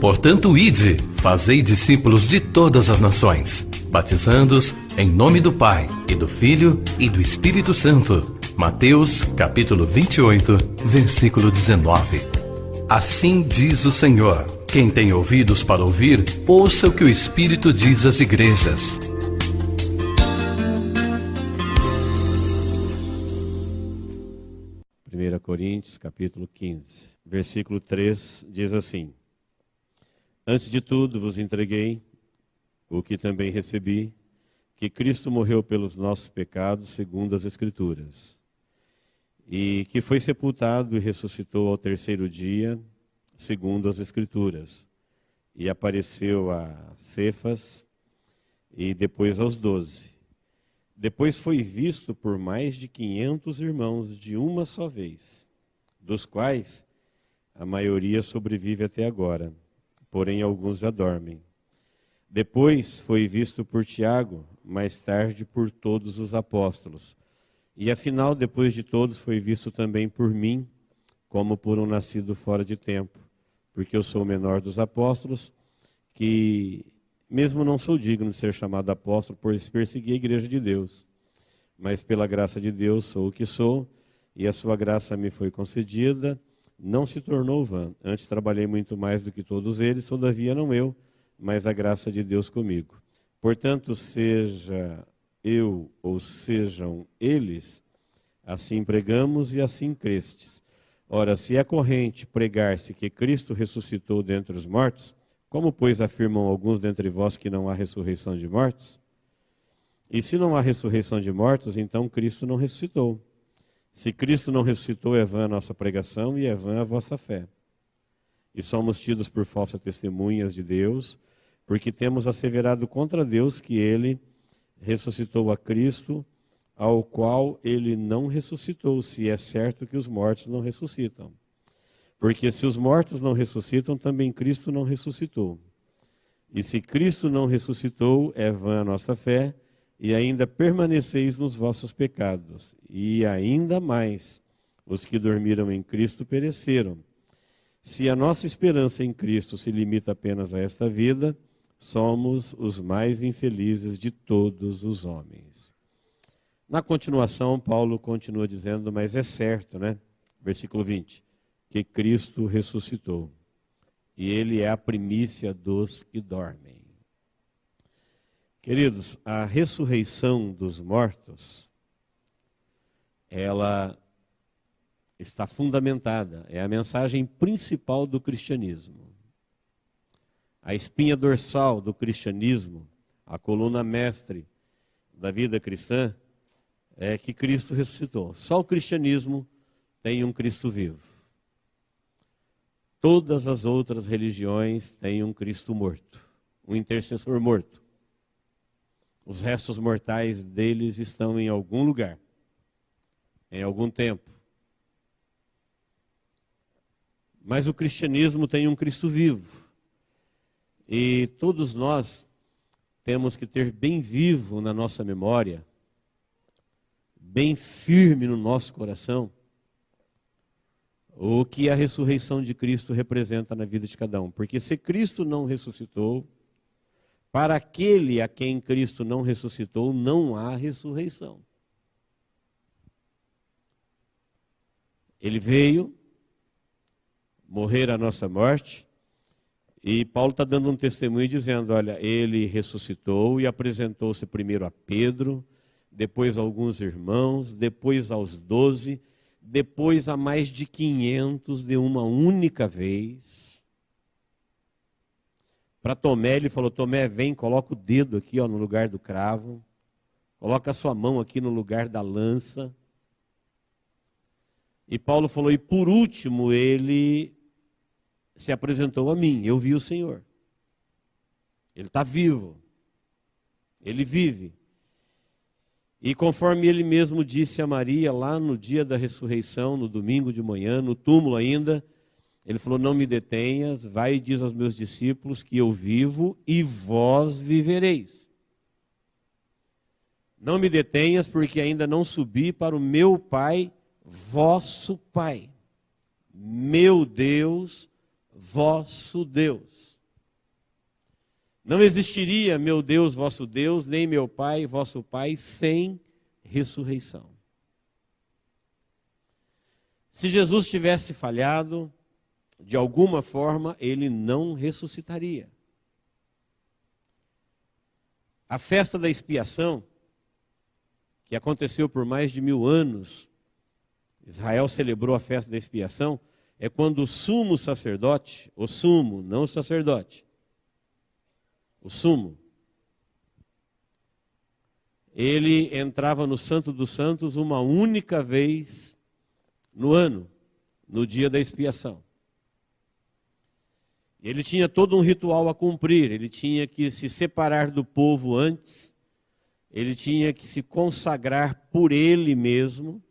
Portanto, ide, fazei discípulos de todas as nações, batizando-os em nome do Pai, e do Filho, e do Espírito Santo. Mateus, capítulo 28, versículo 19. Assim diz o Senhor: quem tem ouvidos para ouvir, ouça o que o Espírito diz às igrejas. Coríntios, capítulo 15, versículo 3, diz assim: antes de tudo vos entreguei o que também recebi, que Cristo morreu pelos nossos pecados, segundo as Escrituras, e que foi sepultado e ressuscitou ao terceiro dia, segundo as Escrituras, e apareceu a Cefas e depois aos 12. Depois foi visto por mais de 500 irmãos de uma só vez, dos quais a maioria sobrevive até agora, porém alguns já dormem. Depois foi visto por Tiago, mais tarde por todos os apóstolos. E afinal, depois de todos, foi visto também por mim, como por um nascido fora de tempo, porque eu sou o menor dos apóstolos, que mesmo não sou digno de ser chamado apóstolo, por perseguir a igreja de Deus. Mas pela graça de Deus sou o que sou, e a sua graça me foi concedida, não se tornou vã. Antes trabalhei muito mais do que todos eles, todavia não eu, mas a graça de Deus comigo. Portanto, seja eu ou sejam eles, assim pregamos e assim crestes. Ora, se é corrente pregar-se que Cristo ressuscitou dentre os mortos, como, pois, afirmam alguns dentre vós que não há ressurreição de mortos? E se não há ressurreição de mortos, então Cristo não ressuscitou. Se Cristo não ressuscitou, é vã a nossa pregação e é vã a vossa fé. E somos tidos por falsas testemunhas de Deus, porque temos asseverado contra Deus que Ele ressuscitou a Cristo, ao qual Ele não ressuscitou, se é certo que os mortos não ressuscitam. Porque se os mortos não ressuscitam, também Cristo não ressuscitou. E se Cristo não ressuscitou, é vã a nossa fé, e ainda permaneceis nos vossos pecados. E ainda mais, os que dormiram em Cristo pereceram. Se a nossa esperança em Cristo se limita apenas a esta vida, somos os mais infelizes de todos os homens. Na continuação, Paulo continua dizendo, mas é certo, né? Versículo 20. Que Cristo ressuscitou, e Ele é a primícia dos que dormem. Queridos, a ressurreição dos mortos, ela está fundamentada, é a mensagem principal do cristianismo. A espinha dorsal do cristianismo, a coluna mestre da vida cristã, é que Cristo ressuscitou. Só o cristianismo tem um Cristo vivo. Todas as outras religiões têm um Cristo morto, um intercessor morto. Os restos mortais deles estão em algum lugar, em algum tempo. Mas o cristianismo tem um Cristo vivo. E todos nós temos que ter bem vivo na nossa memória, bem firme no nosso coração, o que a ressurreição de Cristo representa na vida de cada um. Porque se Cristo não ressuscitou, para aquele a quem Cristo não ressuscitou, não há ressurreição. Ele veio morrer a nossa morte, e Paulo está dando um testemunho dizendo, olha, ele ressuscitou e apresentou-se primeiro a Pedro, depois a alguns irmãos, depois aos 12, depois a mais de 500 de uma única vez. Para Tomé, ele falou, Tomé, vem, coloca o dedo aqui no lugar do cravo, coloca a sua mão aqui no lugar da lança. E Paulo falou, e por último ele se apresentou a mim, eu vi o Senhor. Ele está vivo, ele vive. E conforme ele mesmo disse a Maria, lá no dia da ressurreição, no domingo de manhã, no túmulo ainda, ele falou, não me detenhas, vai e diz aos meus discípulos que eu vivo e vós vivereis. Não me detenhas porque ainda não subi para o meu Pai, vosso Pai, meu Deus, vosso Deus. Não existiria meu Deus, vosso Deus, nem meu Pai, vosso Pai, sem ressurreição. Se Jesus tivesse falhado, de alguma forma, ele não ressuscitaria. A festa da expiação, que aconteceu por mais de 1000 anos, Israel celebrou a festa da expiação, é quando o sumo sacerdote, o sumo, não o sacerdote, o sumo, ele entrava no Santo dos Santos uma única vez no ano, no dia da expiação. Ele tinha todo um ritual a cumprir, ele tinha que se separar do povo antes, ele tinha que se consagrar por ele mesmo,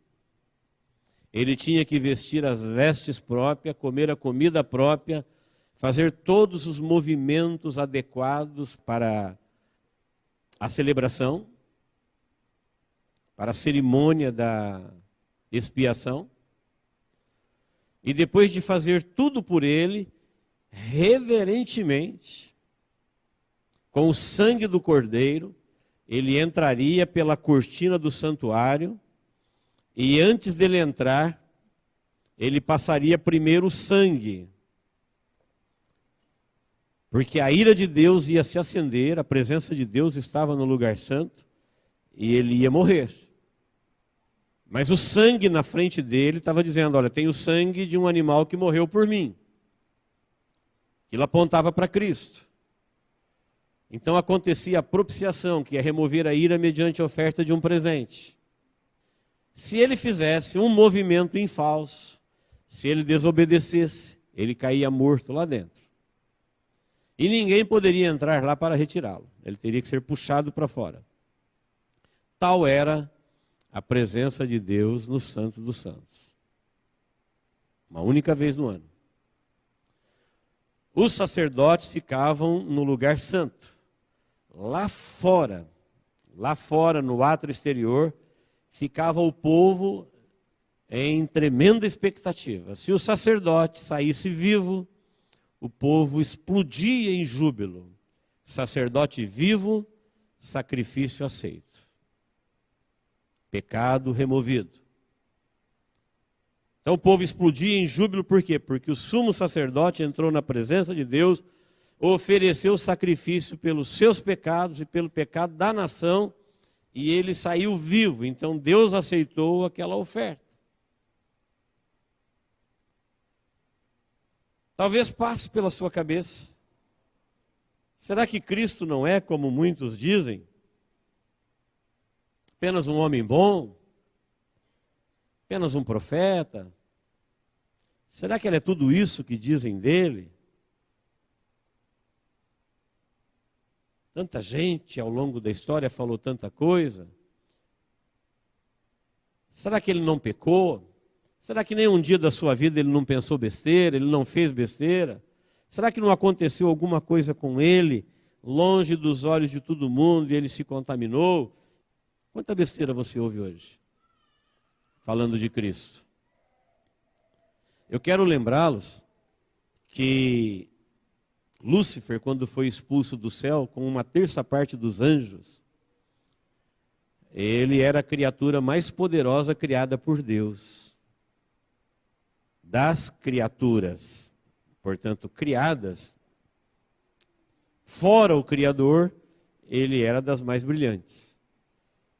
ele tinha que vestir as vestes próprias, comer a comida própria, fazer todos os movimentos adequados para a celebração, para a cerimônia da expiação. E depois de fazer tudo por ele, reverentemente, com o sangue do cordeiro, ele entraria pela cortina do santuário e antes dele entrar, ele passaria primeiro o sangue. Porque a ira de Deus ia se acender, a presença de Deus estava no lugar santo e ele ia morrer. Mas o sangue na frente dele estava dizendo, olha, tem o sangue de um animal que morreu por mim. Ele apontava para Cristo. Então acontecia a propiciação, que é remover a ira mediante a oferta de um presente. Se ele fizesse um movimento em falso, se ele desobedecesse, ele caía morto lá dentro. E ninguém poderia entrar lá para retirá-lo. Ele teria que ser puxado para fora. Tal era a presença de Deus no Santo dos Santos. Uma única vez no ano. Os sacerdotes ficavam no lugar santo. Lá fora, no átrio exterior, ficava o povo em tremenda expectativa. Se o sacerdote saísse vivo, o povo explodia em júbilo. Sacerdote vivo, sacrifício aceito. Pecado removido. Então o povo explodia em júbilo, por quê? Porque o sumo sacerdote entrou na presença de Deus, ofereceu sacrifício pelos seus pecados e pelo pecado da nação, e ele saiu vivo. Então Deus aceitou aquela oferta. Talvez passe pela sua cabeça. Será que Cristo não é, como muitos dizem, apenas um homem bom? Apenas um profeta? Será que ele é tudo isso que dizem dele? Tanta gente ao longo da história falou tanta coisa. Será que ele não pecou? Será que nem um dia da sua vida ele não pensou besteira, ele não fez besteira? Será que não aconteceu alguma coisa com ele, longe dos olhos de todo mundo, e ele se contaminou? Quanta besteira você ouve hoje, falando de Cristo? Eu quero lembrá-los que Lúcifer, quando foi expulso do céu, com 1/3 dos anjos, ele era a criatura mais poderosa criada por Deus. Das criaturas, portanto, criadas, fora o Criador, ele era das mais brilhantes.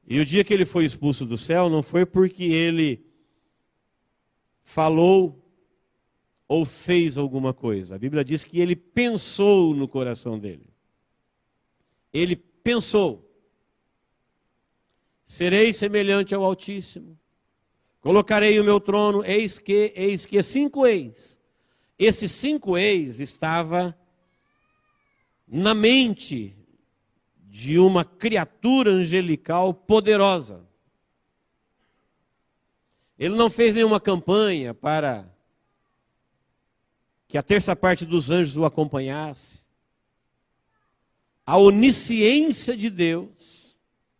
E o dia que ele foi expulso do céu, não foi porque ele falou ou fez alguma coisa. A Bíblia diz que ele pensou no coração dele. Ele pensou: serei semelhante ao Altíssimo, colocarei o meu trono, eis que 5 eis. Esses 5 eis estava na mente de uma criatura angelical poderosa. Ele não fez nenhuma campanha para que a 1/3 dos anjos o acompanhasse. A onisciência de Deus,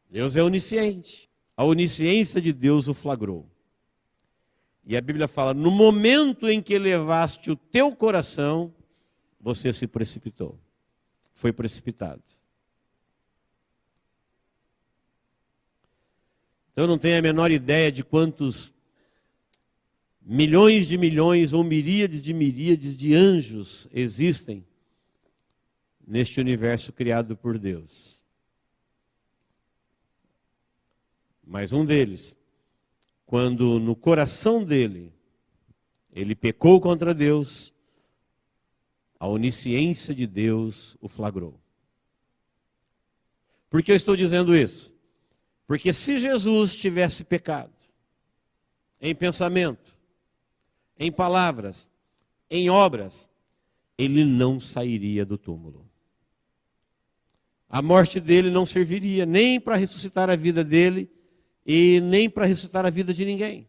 Deus é onisciente, a onisciência de Deus o flagrou. E a Bíblia fala, no momento em que elevaste o teu coração, você se precipitou. Foi precipitado. Então eu não tenho a menor ideia de quantos milhões ou miríades de anjos existem neste universo criado por Deus. Mas um deles, quando no coração dele, ele pecou contra Deus, a onisciência de Deus o flagrou. Por que eu estou dizendo isso? Porque se Jesus tivesse pecado, em pensamento, em palavras, em obras, ele não sairia do túmulo. A morte dele não serviria nem para ressuscitar a vida dele e nem para ressuscitar a vida de ninguém.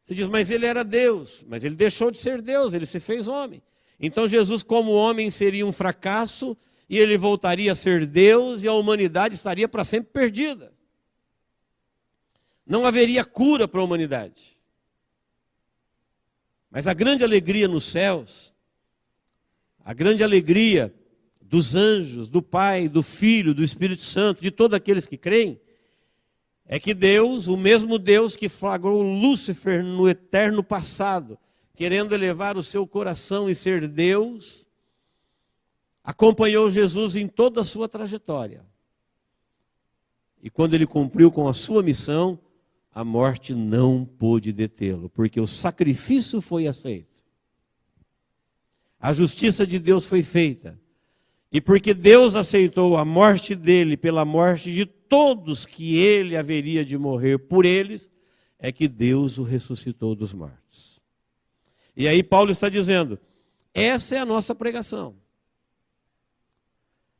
Você diz, mas ele era Deus, mas ele deixou de ser Deus, ele se fez homem. Então Jesus, como homem, seria um fracasso e ele voltaria a ser Deus e a humanidade estaria para sempre perdida. Não haveria cura para a humanidade. Mas a grande alegria nos céus, a grande alegria dos anjos, do Pai, do Filho, do Espírito Santo, de todos aqueles que creem, é que Deus, o mesmo Deus que flagrou Lúcifer no eterno passado, querendo elevar o seu coração e ser Deus, acompanhou Jesus em toda a sua trajetória. E quando ele cumpriu com a sua missão, a morte não pôde detê-lo, porque o sacrifício foi aceito. A justiça de Deus foi feita. E porque Deus aceitou a morte dele pela morte de todos que ele haveria de morrer por eles, é que Deus o ressuscitou dos mortos. E aí Paulo está dizendo, essa é a nossa pregação.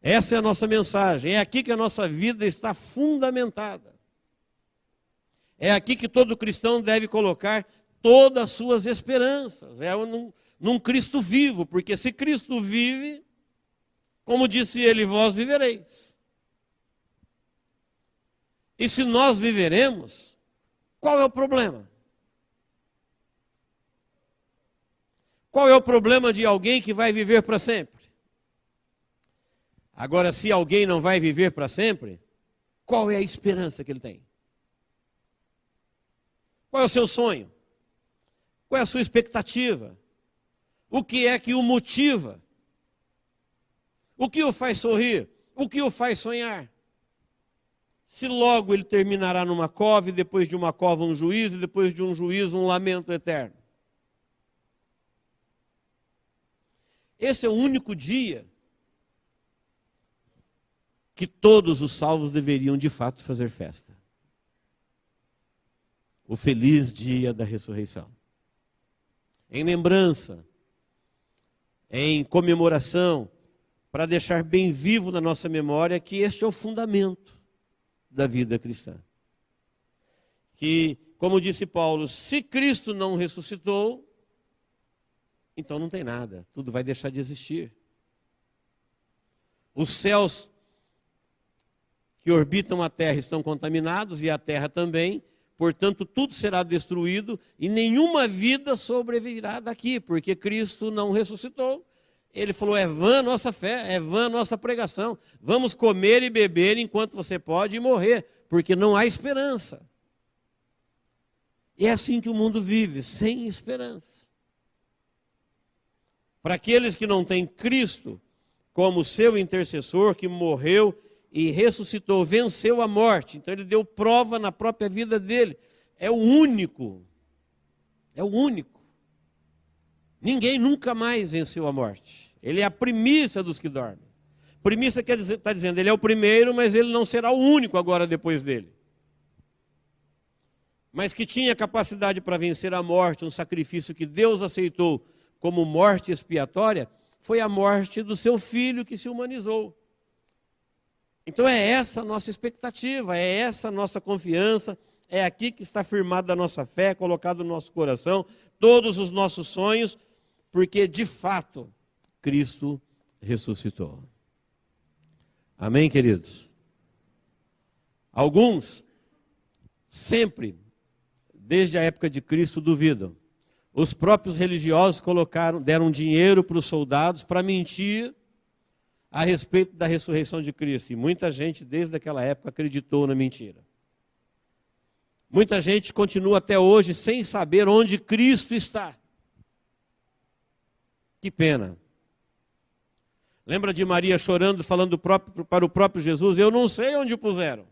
Essa é a nossa mensagem. É aqui que a nossa vida está fundamentada. É aqui que todo cristão deve colocar todas as suas esperanças. É num Cristo vivo, porque se Cristo vive, como disse ele, vós vivereis. E se nós viveremos, qual é o problema? Qual é o problema de alguém que vai viver para sempre? Agora, se alguém não vai viver para sempre, qual é a esperança que ele tem? Qual é o seu sonho? Qual é a sua expectativa? O que é que o motiva? O que o faz sorrir? O que o faz sonhar? Se logo ele terminará numa cova, e depois de uma cova um juízo, e depois de um juízo um lamento eterno. Esse é o único dia que todos os salvos deveriam de fato fazer festa. O feliz dia da ressurreição. Em lembrança, em comemoração, para deixar bem vivo na nossa memória que este é o fundamento da vida cristã. Que, como disse Paulo, se Cristo não ressuscitou, então não tem nada, tudo vai deixar de existir. Os céus que orbitam a terra estão contaminados e a terra também, portanto tudo será destruído e nenhuma vida sobreviverá daqui, porque Cristo não ressuscitou. Ele falou, é vã a nossa fé, é vã a nossa pregação. Vamos comer e beber enquanto você pode e morrer, porque não há esperança. E é assim que o mundo vive, sem esperança. Para aqueles que não têm Cristo como seu intercessor, que morreu e ressuscitou, venceu a morte. Então ele deu prova na própria vida dele. É o único. É o único. Ninguém nunca mais venceu a morte. Ele é a primícia dos que dormem. Primícia quer dizer, está dizendo, ele é o primeiro, mas ele não será o único agora depois dele. Mas que tinha capacidade para vencer a morte, um sacrifício que Deus aceitou como morte expiatória, foi a morte do seu filho que se humanizou. Então é essa a nossa expectativa, é essa a nossa confiança, é aqui que está firmada a nossa fé, colocado no nosso coração, todos os nossos sonhos, porque de fato Cristo ressuscitou. Amém, queridos? Alguns sempre, desde a época de Cristo, duvidam. Os próprios religiosos deram dinheiro para os soldados para mentir a respeito da ressurreição de Cristo. E muita gente, desde aquela época, acreditou na mentira. Muita gente continua até hoje sem saber onde Cristo está. Que pena. Lembra de Maria chorando, falando para o próprio Jesus: eu não sei onde o puseram.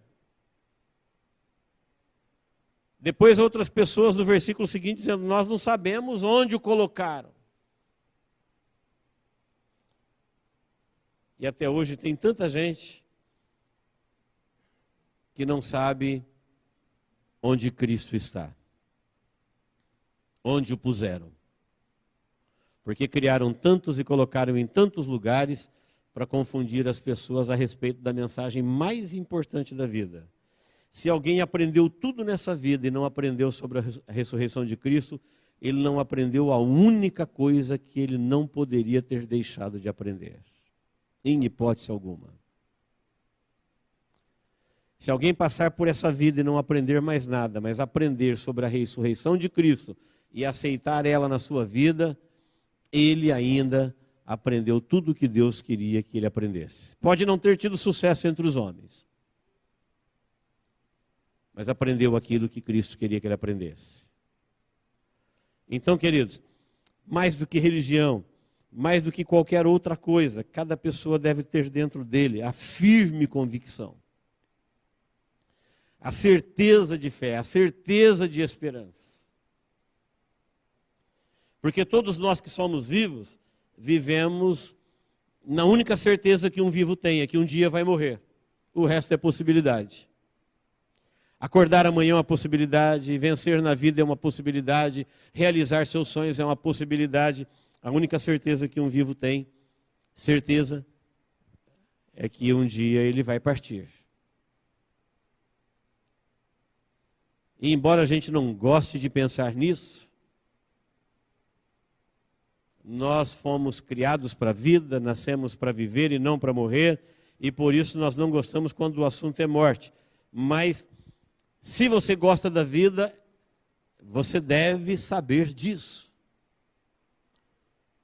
Depois outras pessoas no versículo seguinte dizendo: nós não sabemos onde o colocaram. E até hoje tem tanta gente que não sabe onde Cristo está. Onde o puseram. Porque criaram tantos e colocaram em tantos lugares para confundir as pessoas a respeito da mensagem mais importante da vida. Se alguém aprendeu tudo nessa vida e não aprendeu sobre a ressurreição de Cristo, ele não aprendeu a única coisa que ele não poderia ter deixado de aprender. Em hipótese alguma. Se alguém passar por essa vida e não aprender mais nada, mas aprender sobre a ressurreição de Cristo e aceitar ela na sua vida, ele ainda aprendeu tudo o que Deus queria que ele aprendesse. Pode não ter tido sucesso entre os homens, mas aprendeu aquilo que Cristo queria que ele aprendesse. Então, queridos, mais do que religião, mais do que qualquer outra coisa, cada pessoa deve ter dentro dele a firme convicção, a certeza de fé, a certeza de esperança. Porque todos nós que somos vivos, vivemos na única certeza que um vivo tem, é que um dia vai morrer. O resto é possibilidade. Acordar amanhã é uma possibilidade, vencer na vida é uma possibilidade, realizar seus sonhos é uma possibilidade. A única certeza que um vivo tem, certeza, é que um dia ele vai partir. E embora a gente não goste de pensar nisso, nós fomos criados para a vida, nascemos para viver e não para morrer, e por isso nós não gostamos quando o assunto é morte. Mas se você gosta da vida, você deve saber disso.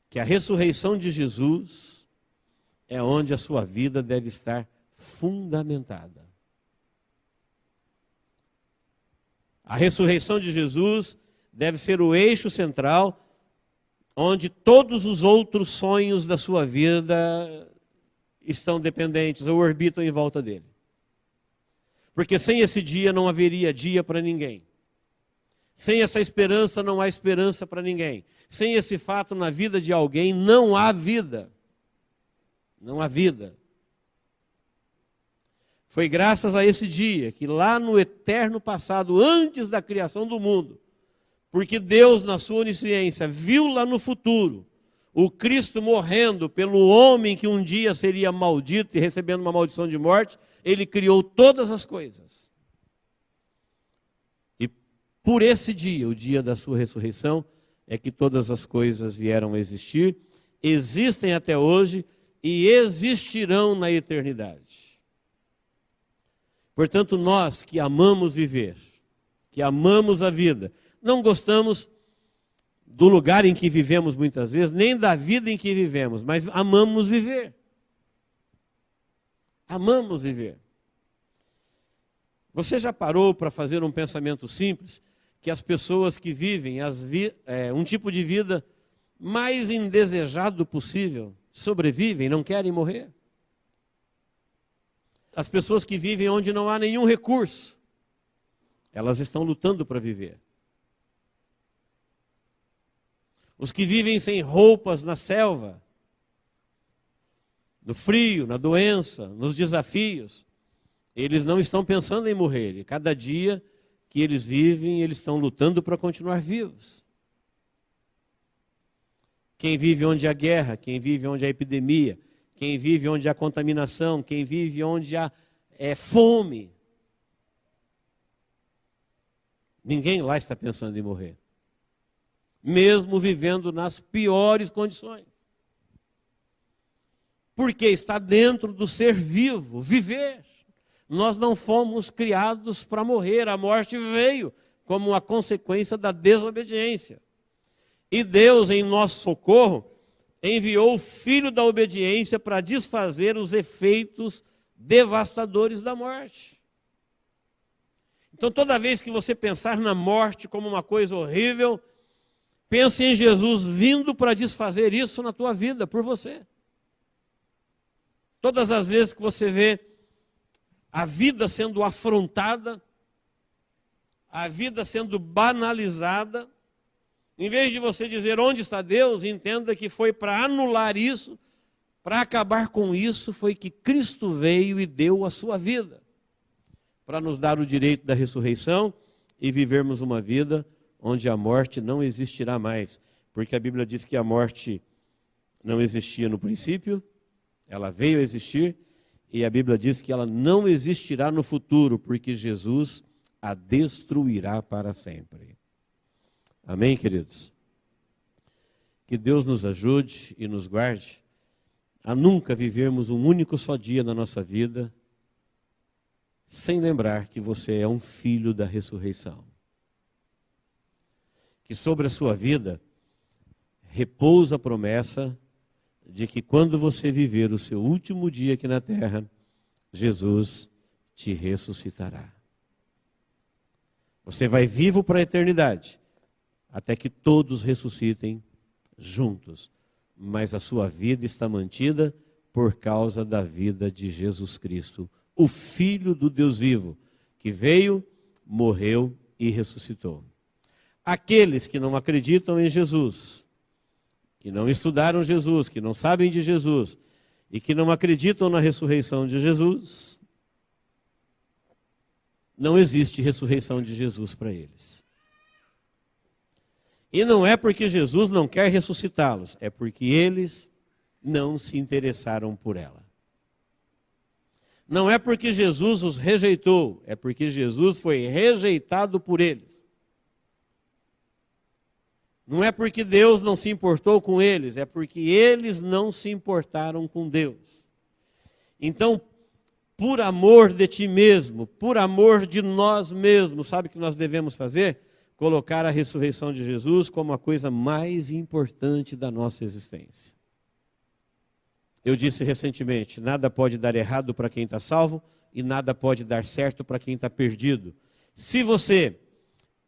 Que a ressurreição de Jesus é onde a sua vida deve estar fundamentada. A ressurreição de Jesus deve ser o eixo central onde todos os outros sonhos da sua vida estão dependentes ou orbitam em volta dele. Porque sem esse dia não haveria dia para ninguém. Sem essa esperança não há esperança para ninguém. Sem esse fato na vida de alguém não há vida. Não há vida. Foi graças a esse dia que lá no eterno passado, antes da criação do mundo, porque Deus, na sua onisciência, viu lá no futuro o Cristo morrendo pelo homem que um dia seria maldito e recebendo uma maldição de morte, ele criou todas as coisas. E por esse dia, o dia da sua ressurreição, é que todas as coisas vieram a existir, existem até hoje e existirão na eternidade. Portanto, nós que amamos viver, que amamos a vida, não gostamos do lugar em que vivemos muitas vezes, nem da vida em que vivemos, mas amamos viver. Amamos viver. Você já parou para fazer um pensamento simples, que as pessoas que vivem um tipo de vida mais indesejado possível, sobrevivem, não querem morrer? As pessoas que vivem onde não há nenhum recurso, elas estão lutando para viver. Os que vivem sem roupas na selva, no frio, na doença, nos desafios, eles não estão pensando em morrer. E cada dia que eles vivem, eles estão lutando para continuar vivos. Quem vive onde há guerra, quem vive onde há epidemia, quem vive onde há contaminação, quem vive onde há fome. Ninguém lá está pensando em morrer. Mesmo vivendo nas piores condições. Porque está dentro do ser vivo, viver. Nós não fomos criados para morrer, a morte veio como uma consequência da desobediência. E Deus, em nosso socorro, enviou o Filho da obediência para desfazer os efeitos devastadores da morte. Então, toda vez que você pensar na morte como uma coisa horrível, pense em Jesus vindo para desfazer isso na tua vida, por você. Todas as vezes que você vê a vida sendo afrontada, a vida sendo banalizada, em vez de você dizer onde está Deus, entenda que foi para anular isso, para acabar com isso, foi que Cristo veio e deu a sua vida, para nos dar o direito da ressurreição e vivermos uma vida onde a morte não existirá mais. Porque a Bíblia diz que a morte não existia no princípio, ela veio a existir, e a Bíblia diz que ela não existirá no futuro, porque Jesus a destruirá para sempre. Amém, queridos? Que Deus nos ajude e nos guarde a nunca vivermos um único só dia na nossa vida sem lembrar que você é um filho da ressurreição. Que sobre a sua vida repousa a promessa de que quando você viver o seu último dia aqui na terra, Jesus te ressuscitará. Você vai vivo para a eternidade, até que todos ressuscitem juntos. Mas a sua vida está mantida por causa da vida de Jesus Cristo, o Filho do Deus vivo, que veio, morreu e ressuscitou. Aqueles que não acreditam em Jesus, que não estudaram Jesus, que não sabem de Jesus e que não acreditam na ressurreição de Jesus, não existe ressurreição de Jesus para eles. E não é porque Jesus não quer ressuscitá-los, é porque eles não se interessaram por ela. Não é porque Jesus os rejeitou, é porque Jesus foi rejeitado por eles. Não é porque Deus não se importou com eles, é porque eles não se importaram com Deus. Então, por amor de ti mesmo, por amor de nós mesmos, sabe o que nós devemos fazer? Colocar a ressurreição de Jesus como a coisa mais importante da nossa existência. Eu disse recentemente, nada pode dar errado para quem está salvo e nada pode dar certo para quem está perdido. Se você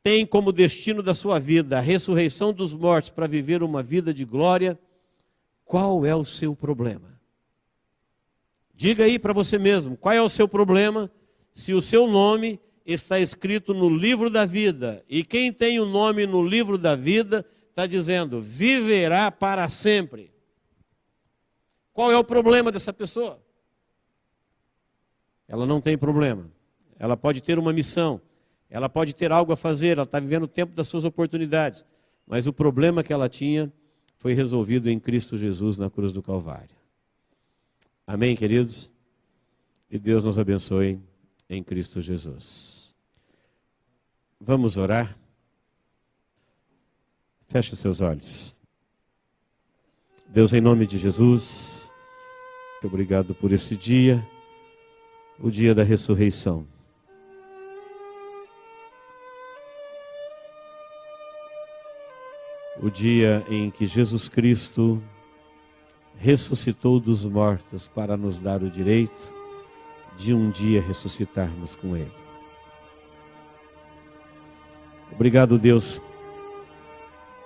tem como destino da sua vida a ressurreição dos mortos para viver uma vida de glória, qual é o seu problema? Diga aí para você mesmo, qual é o seu problema se o seu nome está escrito no livro da vida, e quem tem o nome no livro da vida está dizendo, viverá para sempre. Qual é o problema dessa pessoa? Ela não tem problema. Ela pode ter uma missão, ela pode ter algo a fazer, ela está vivendo o tempo das suas oportunidades, mas o problema que ela tinha foi resolvido em Cristo Jesus na cruz do Calvário. Amém, queridos? Que Deus nos abençoe em Cristo Jesus. Vamos orar? Feche os seus olhos. Deus, em nome de Jesus, muito obrigado por esse dia, o dia da ressurreição. O dia em que Jesus Cristo ressuscitou dos mortos para nos dar o direito de um dia ressuscitarmos com Ele. Obrigado, Deus,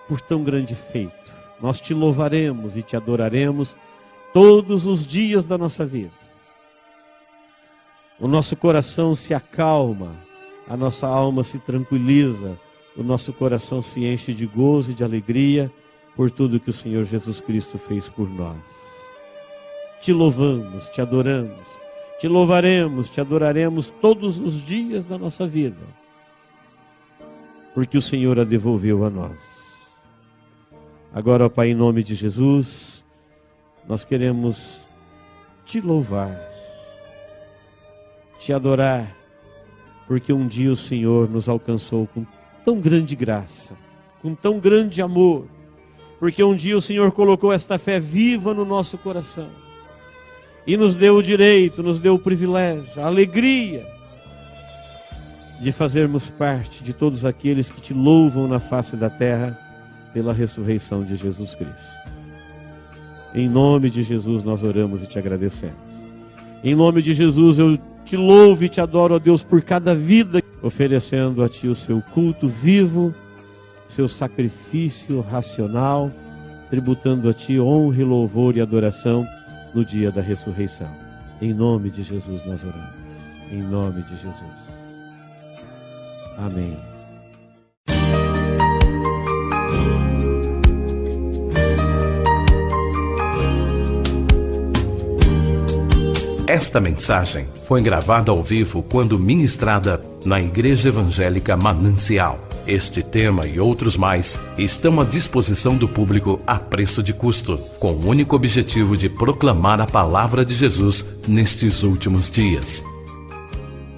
por tão grande feito. Nós te louvaremos e te adoraremos todos os dias da nossa vida. O nosso coração se acalma, a nossa alma se tranquiliza, o nosso coração se enche de gozo e de alegria por tudo que o Senhor Jesus Cristo fez por nós. Te louvamos, te adoramos, te louvaremos, te adoraremos todos os dias da nossa vida, porque o Senhor a devolveu a nós. Agora, ó Pai, em nome de Jesus, nós queremos te louvar, te adorar, porque um dia o Senhor nos alcançou com tão grande graça, com tão grande amor, porque um dia o Senhor colocou esta fé viva no nosso coração. e nos deu o direito, nos deu o privilégio, a alegria de fazermos parte de todos aqueles que te louvam na face da terra pela ressurreição de Jesus Cristo. Em nome de Jesus nós oramos e te agradecemos. Em nome de Jesus eu te louvo e te adoro, ó Deus, por cada vida, oferecendo a ti o seu culto vivo, seu sacrifício racional, tributando a ti honra, louvor e adoração no dia da ressurreição. Em nome de Jesus nós oramos. Em nome de Jesus. Amém. Esta mensagem foi gravada ao vivo quando ministrada na Igreja Evangélica Manancial. Este tema e outros mais estão à disposição do público a preço de custo, com o único objetivo de proclamar a palavra de Jesus nestes últimos dias.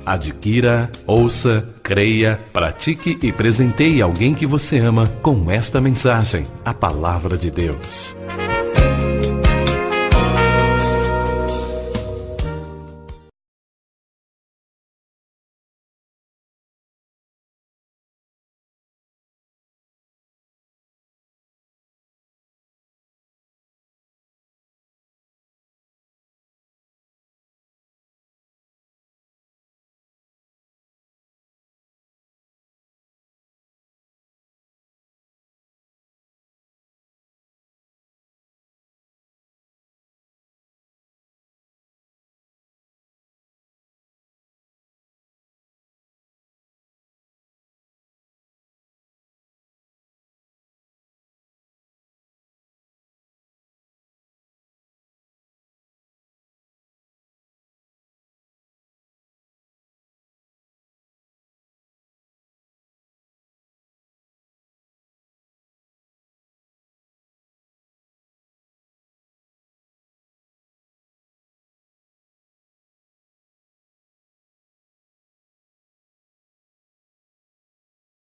Adquira, ouça, creia, pratique e presenteie alguém que você ama com esta mensagem, a palavra de Deus.